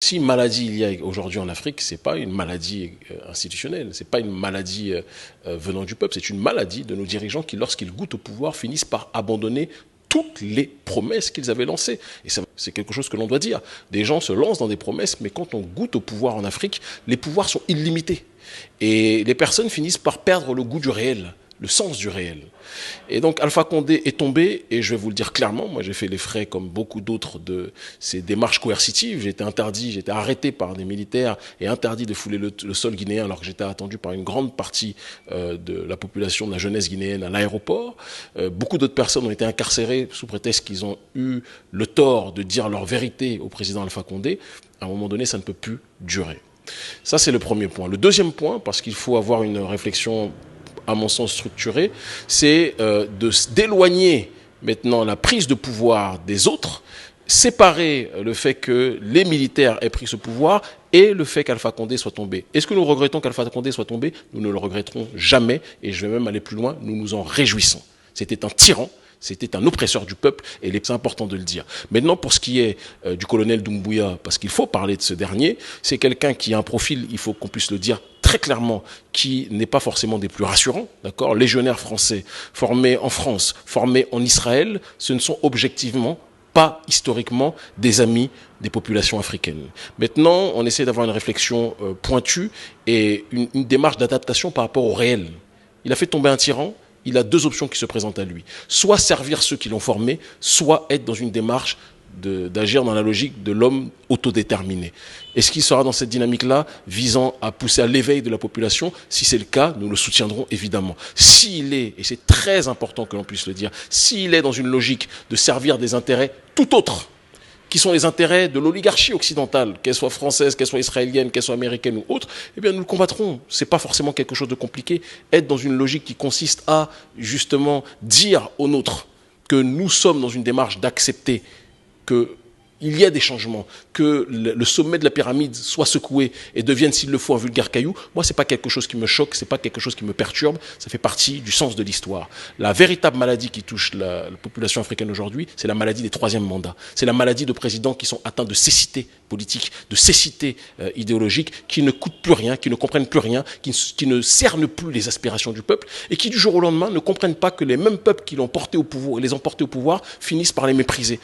Si une maladie il y a aujourd'hui en Afrique, c'est pas une maladie institutionnelle, c'est pas une maladie venant du peuple, c'est une maladie de nos dirigeants qui, lorsqu'ils goûtent au pouvoir, finissent par abandonner toutes les promesses qu'ils avaient lancées. Et c'est quelque chose que l'on doit dire. Des gens se lancent dans des promesses, mais quand on goûte au pouvoir en Afrique, les pouvoirs sont illimités. Et les personnes finissent par perdre le goût du réel, le sens du réel. Et donc Alpha Condé est tombé, et je vais vous le dire clairement, moi j'ai fait les frais comme beaucoup d'autres de ces démarches coercitives. J'ai été arrêté par des militaires et interdit de fouler le sol guinéen alors que j'étais attendu par une grande partie de la population, de la jeunesse guinéenne à l'aéroport. Beaucoup d'autres personnes ont été incarcérées sous prétexte qu'ils ont eu le tort de dire leur vérité au président Alpha Condé. À un moment donné, ça ne peut plus durer. Ça, c'est le premier point. Le deuxième point, parce qu'il faut avoir une réflexion à mon sens structurée, c'est d'éloigner maintenant la prise de pouvoir des autres, séparer le fait que les militaires aient pris ce pouvoir et le fait qu'Alpha Condé soit tombé. Est-ce que nous regrettons qu'Alpha Condé soit tombé? Nous ne le regretterons jamais, et je vais même aller plus loin, nous nous en réjouissons. C'était un tyran, c'était un oppresseur du peuple, et c'est important de le dire. Maintenant, pour ce qui est du colonel Doumbouya, parce qu'il faut parler de ce dernier, c'est quelqu'un qui a un profil, il faut qu'on puisse le dire très clairement, qui n'est pas forcément des plus rassurants, d'accord? Légionnaires français, formés en France, formés en Israël, ce ne sont objectivement pas historiquement des amis des populations africaines. Maintenant, on essaie d'avoir une réflexion pointue et une démarche d'adaptation par rapport au réel. Il a fait tomber un tyran. Il a deux options qui se présentent à lui. Soit servir ceux qui l'ont formé, soit être dans une démarche d'agir dans la logique de l'homme autodéterminé. Est-ce qu'il sera dans cette dynamique-là, visant à pousser à l'éveil de la population? Si c'est le cas, nous le soutiendrons évidemment. S'il est, et c'est très important que l'on puisse le dire, s'il est dans une logique de servir des intérêts tout autres, qui sont les intérêts de l'oligarchie occidentale, qu'elle soit française, qu'elle soit israélienne, qu'elle soit américaine ou autre, eh bien nous le combattrons. C'est pas forcément quelque chose de compliqué. Être dans une logique qui consiste à justement dire aux nôtres que nous sommes dans une démarche d'accepter qu'il y a des changements, que le sommet de la pyramide soit secoué et devienne, s'il le faut, un vulgaire caillou, moi, c'est pas quelque chose qui me choque, c'est pas quelque chose qui me perturbe, ça fait partie du sens de l'histoire. La véritable maladie qui touche la population africaine aujourd'hui, c'est la maladie des troisièmes mandats. C'est la maladie de présidents qui sont atteints de cécité politique, de cécité idéologique, qui ne coûtent plus rien, qui ne comprennent plus rien, qui ne cernent plus les aspirations du peuple et qui, du jour au lendemain, ne comprennent pas que les mêmes peuples qui l'ont porté au pouvoir, les ont portés au pouvoir, finissent par les mépriser.